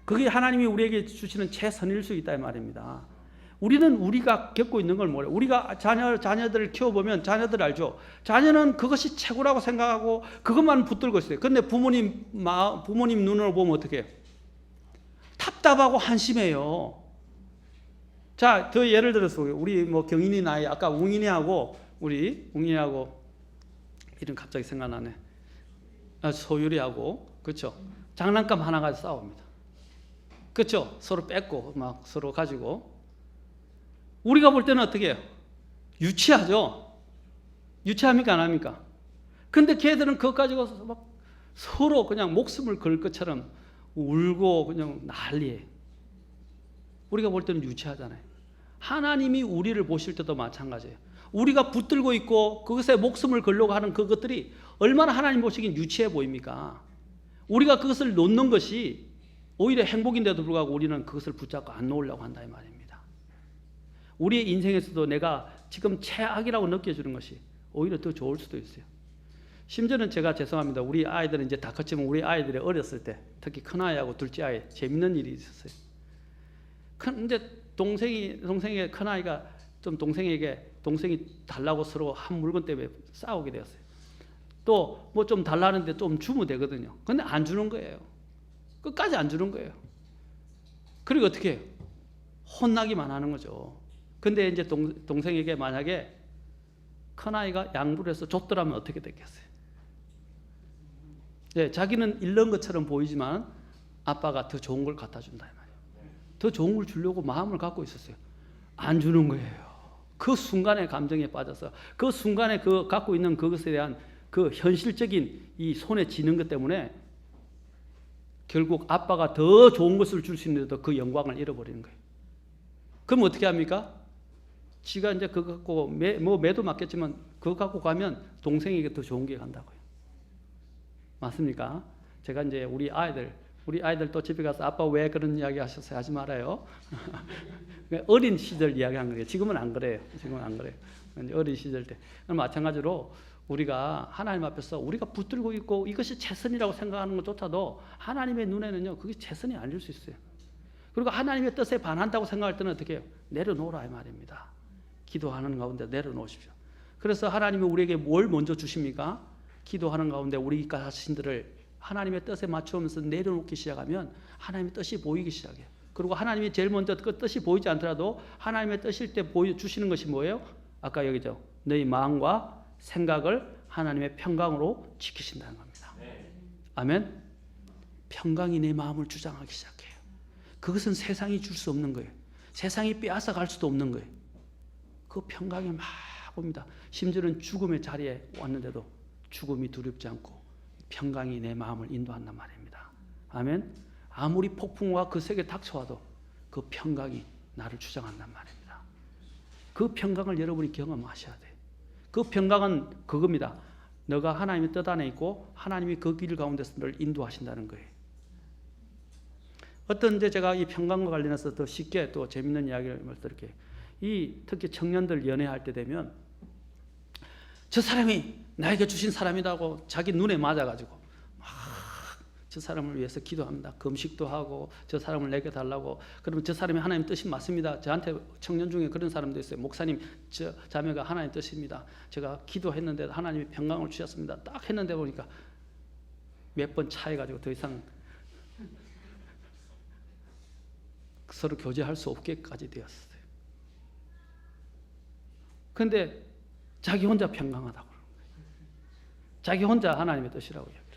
그게 하나님이 우리에게 주시는 최선일 수 있다 이 말입니다. 우리가 겪고 있는 걸 모르요. 우리가 자녀들을 키워보면 자녀들 알죠. 자녀는 그것이 최고라고 생각하고 그것만 붙들고 있어요. 그런데 부모님 눈으로 보면 어떻게 해요? 답답하고 한심해요. 자, 더 예를 들어서 우리 뭐 경인이 나이 아까 웅인이하고 이름 갑자기 생각나네. 소율이하고 그렇죠. 장난감 하나 가지고 싸웁니다. 그렇죠. 서로 뺏고 막 서로 가지고. 우리가 볼 때는 어떻게 해요? 유치하죠. 유치합니까 안 합니까? 근데 걔들은 그거 가지고 막 서로 그냥 목숨을 걸 것처럼 울고 그냥 난리예요. 우리가 볼 때는 유치하잖아요. 하나님이 우리를 보실 때도 마찬가지예요. 우리가 붙들고 있고 그것에 목숨을 걸려고 하는 그것들이 얼마나 하나님 보시기엔 유치해 보입니까? 우리가 그것을 놓는 것이 오히려 행복인데도 불구하고 우리는 그것을 붙잡고 안 놓으려고 한다 이 말입니다. 우리의 인생에서도 내가 지금 최악이라고 느껴지는 것이 오히려 더 좋을 수도 있어요. 심지어는 제가 죄송합니다. 우리 아이들은 이제 다 컸지만 우리 아이들이 어렸을 때 특히 큰아이하고 둘째 아이 재밌는 일이 있었어요. 근데 동생의 큰아이가 좀 동생이 달라고 서로 한 물건 때문에 싸우게 되었어요. 또 뭐 좀 달라는데 좀 주면 되거든요. 근데 안 주는 거예요. 끝까지 안 주는 거예요. 그리고 어떻게 해요? 혼나기만 하는 거죠. 근데 이제 동생에게 만약에 큰아이가 양보를 해서 줬더라면 어떻게 됐겠어요? 네, 자기는 잃는 것처럼 보이지만 아빠가 더 좋은 걸 갖다 준다 이 말이에요. 더 좋은 걸 주려고 마음을 갖고 있었어요. 안 주는 거예요. 그 순간의 감정에 빠져서 그 순간에 그 갖고 있는 그것에 대한 그 현실적인 이 손에 쥐는 것 때문에 결국 아빠가 더 좋은 것을 줄 수 있는데도 그 영광을 잃어버리는 거예요. 그럼 어떻게 합니까? 지가 이제 그거 갖고 매도 맞겠지만 그거 갖고 가면 동생에게 더 좋은 게 간다고요. 맞습니까? 제가 이제 우리 아이들 또 집에 가서 아빠 왜 그런 이야기 하셨어요? 하지 말아요. 어린 시절 이야기한 거예요. 지금은 안 그래요. 어린 시절 때. 마찬가지로 우리가 하나님 앞에서 우리가 붙들고 있고 이것이 최선이라고 생각하는 것조차도 하나님의 눈에는요, 그게 최선이 아닐 수 있어요. 그리고 하나님의 뜻에 반한다고 생각할 때는 어떻게 해요? 내려놓으라 이 말입니다. 기도하는 가운데 내려놓으십시오. 그래서 하나님이 우리에게 뭘 먼저 주십니까? 기도하는 가운데 우리 자신들을 하나님의 뜻에 맞추면서 내려놓기 시작하면 하나님의 뜻이 보이기 시작해요. 그리고 하나님이 제일 먼저 그 뜻이 보이지 않더라도 하나님의 뜻일 때 보여주시는 것이 뭐예요? 아까 여기죠. 너희 마음과 생각을 하나님의 평강으로 지키신다는 겁니다. 아멘. 평강이 내 마음을 주장하기 시작해요. 그것은 세상이 줄 수 없는 거예요. 세상이 빼앗아 갈 수도 없는 거예요. 그 평강이 막 옵니다. 심지어는 죽음의 자리에 왔는데도 죽음이 두렵지 않고 평강이 내 마음을 인도한단 말입니다. 아멘. 아무리 폭풍과 그 세계 닥쳐와도 그 평강이 나를 주장한단 말입니다. 그 평강을 여러분이 경험하셔야 돼요. 그 평강은 그겁니다. 너가 하나님의 뜻 안에 있고 하나님이 그 길 가운데서 너를 인도하신다는 거예요. 어떤 이제 제가 이 평강과 관련해서 더 쉽게 또 재밌는 이야기를 말씀드릴게요. 특히 청년들 연애할 때 되면 저 사람이 나에게 주신 사람이라고 자기 눈에 맞아가지고 막 저 사람을 위해서 기도합니다. 금식도 하고 저 사람을 내게 달라고. 그러면 저 사람이 하나님 뜻이 맞습니다. 저한테 청년 중에 그런 사람도 있어요. 목사님, 저 자매가 하나님 뜻입니다. 제가 기도했는데 하나님이 평강을 주셨습니다. 딱 했는데 보니까 몇 번 차해가지고 더 이상 서로 교제할 수 없게까지 되었어요. 그런데 자기 혼자 평강하다고 그러는 거예요. 자기 혼자 하나님의 뜻이라고 이야기해요.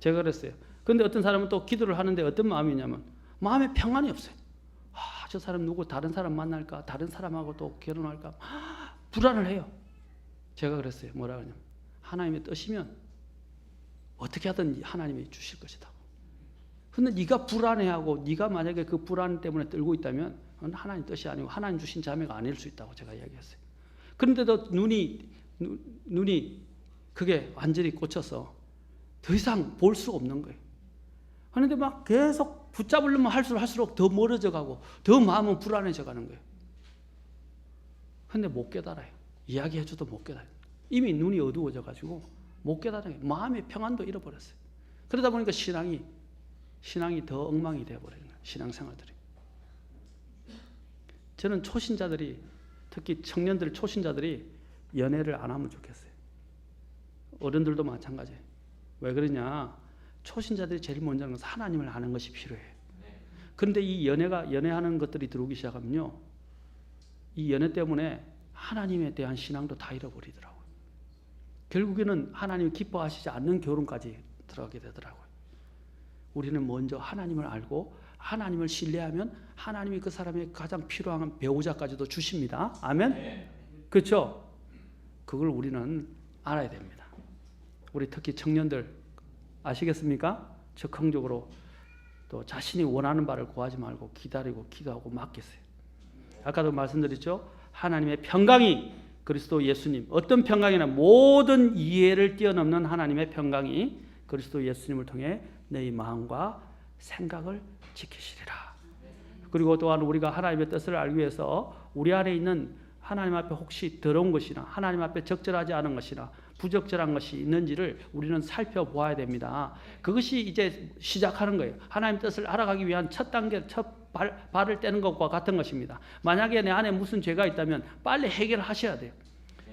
제가 그랬어요. 그런데 어떤 사람은 또 기도를 하는데 어떤 마음이냐면 마음에 평안이 없어요. 저 사람 누구 다른 사람 만날까? 다른 사람하고 또 결혼할까? 불안을 해요. 제가 그랬어요. 뭐라 그러냐면 하나님의 뜻이면 어떻게 하든 하나님이 주실 것이다. 그런데 네가 불안해하고 네가 만약에 그 불안 때문에 떨고 있다면 그건 하나님 뜻이 아니고 하나님 주신 자매가 아닐 수 있다고 제가 이야기했어요. 그런데도 눈이 그게 완전히 꽂혀서 더 이상 볼 수가 없는 거예요. 그런데 막 계속 붙잡으려면 할수록 더 멀어져 가고 더 마음은 불안해져 가는 거예요. 그런데 못 깨달아요. 이야기해줘도 못 깨달아요. 이미 눈이 어두워져 가지고 못 깨달아요. 마음의 평안도 잃어버렸어요. 그러다 보니까 신앙이 더 엉망이 되어버리는 거예요. 신앙생활들이. 저는 초신자들이, 특히 청년들 초신자들이 연애를 안 하면 좋겠어요. 어른들도 마찬가지예요. 왜 그러냐? 초신자들이 제일 먼저 하는 것은 하나님을 아는 것이 필요해요. 그런데 이 연애하는 것들이 들어오기 시작하면요, 이 연애 때문에 하나님에 대한 신앙도 다 잃어버리더라고요. 결국에는 하나님이 기뻐하시지 않는 결혼까지 들어가게 되더라고요. 우리는 먼저 하나님을 알고 하나님을 신뢰하면 하나님이 그 사람의 가장 필요한 배우자까지도 주십니다. 아멘? 그렇죠? 그걸 우리는 알아야 됩니다. 우리 특히 청년들 아시겠습니까? 적극적으로 또 자신이 원하는 바를 구하지 말고 기다리고 기도하고 맡기세요. 아까도 말씀드렸죠? 하나님의 평강이 그리스도 예수님, 어떤 평강이나 모든 이해를 뛰어넘는 하나님의 평강이 그리스도 예수님을 통해 너희 마음과 생각을 지키시리라. 그리고 또한 우리가 하나님의 뜻을 알기 위해서 우리 안에 있는 하나님 앞에 혹시 더러운 것이나 하나님 앞에 적절하지 않은 것이나 부적절한 것이 있는지를 우리는 살펴보아야 됩니다. 그것이 이제 시작하는 거예요. 하나님 뜻을 알아가기 위한 첫 단계, 첫 발을 떼는 것과 같은 것입니다. 만약에 내 안에 무슨 죄가 있다면 빨리 해결하셔야 돼요.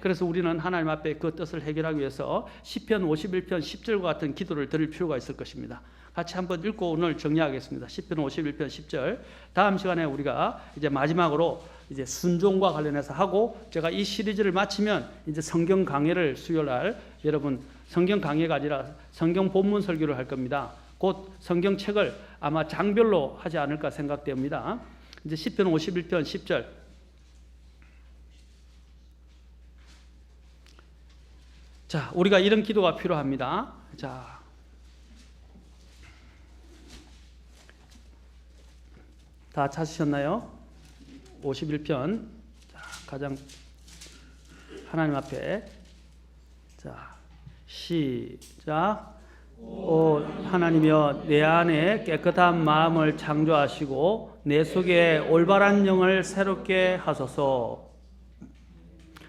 그래서 우리는 하나님 앞에 그 뜻을 해결하기 위해서 시편 51편 10절과 같은 기도를 드릴 필요가 있을 것입니다. 같이 한번 읽고 오늘 정리하겠습니다. 시편 51편 10절. 다음 시간에 우리가 이제 마지막으로 이제 순종과 관련해서 하고, 제가 이 시리즈를 마치면 이제 성경 강해를 수요일날 여러분 성경 강해가 아니라 성경 본문 설교를 할 겁니다. 곧 성경책을 아마 장별로 하지 않을까 생각됩니다. 이제 시편 51편 10절. 자, 우리가 이런 기도가 필요합니다. 자, 다 찾으셨나요? 51편. 자, 가장 하나님 앞에, 자, 시작. 오 하나님이여, 내 안에 깨끗한 마음을 창조하시고 내 속에 올바른 영을 새롭게 하소서.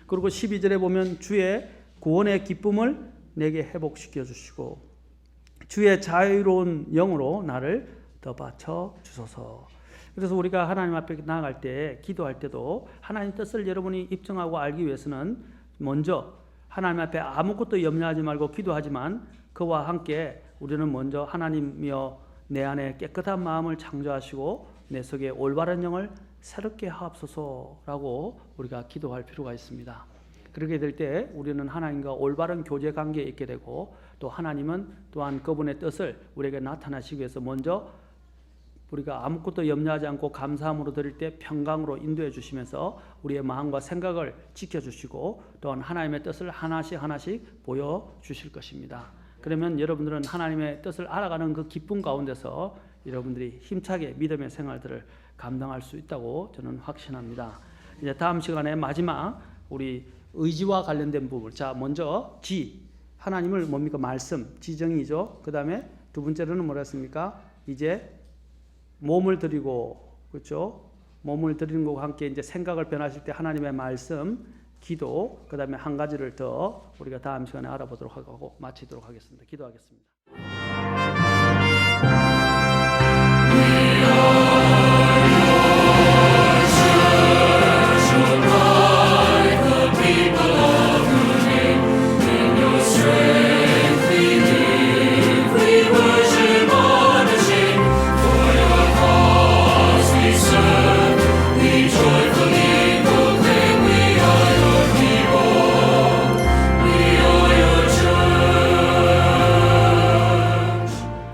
그리고 12절에 보면 주의 구원의 기쁨을 내게 회복시켜 주시고 주의 자유로운 영으로 나를 더 받쳐 주소서. 그래서 우리가 하나님 앞에 나아갈 때, 기도할 때도 하나님 뜻을 여러분이 입증하고 알기 위해서는 먼저 하나님 앞에 아무것도 염려하지 말고 기도하지만, 그와 함께 우리는 먼저 하나님이여 내 안에 깨끗한 마음을 창조하시고 내 속에 올바른 영을 새롭게 하옵소서라고 우리가 기도할 필요가 있습니다. 그렇게 될 때 우리는 하나님과 올바른 교제 관계에 있게 되고, 또 하나님은 또한 그분의 뜻을 우리에게 나타나시기 위해서 먼저 우리가 아무것도 염려하지 않고 감사함으로 드릴 때 평강으로 인도해 주시면서 우리의 마음과 생각을 지켜주시고 또한 하나님의 뜻을 하나씩 보여주실 것입니다. 그러면 여러분들은 하나님의 뜻을 알아가는 그 기쁨 가운데서 여러분들이 힘차게 믿음의 생활들을 감당할 수 있다고 저는 확신합니다. 이제 다음 시간에 마지막 우리 의지와 관련된 부분. 자, 먼저 하나님을 뭡니까? 말씀, 지정이죠. 그 다음에 두 번째로는 뭐라 했습니까? 이제 몸을 드리고, 그렇죠? 몸을 드리는 것과 함께 이제 생각을 변하실 때 하나님의 말씀, 기도, 그 다음에 한 가지를 더 우리가 다음 시간에 알아보도록 하고 마치도록 하겠습니다. 기도하겠습니다.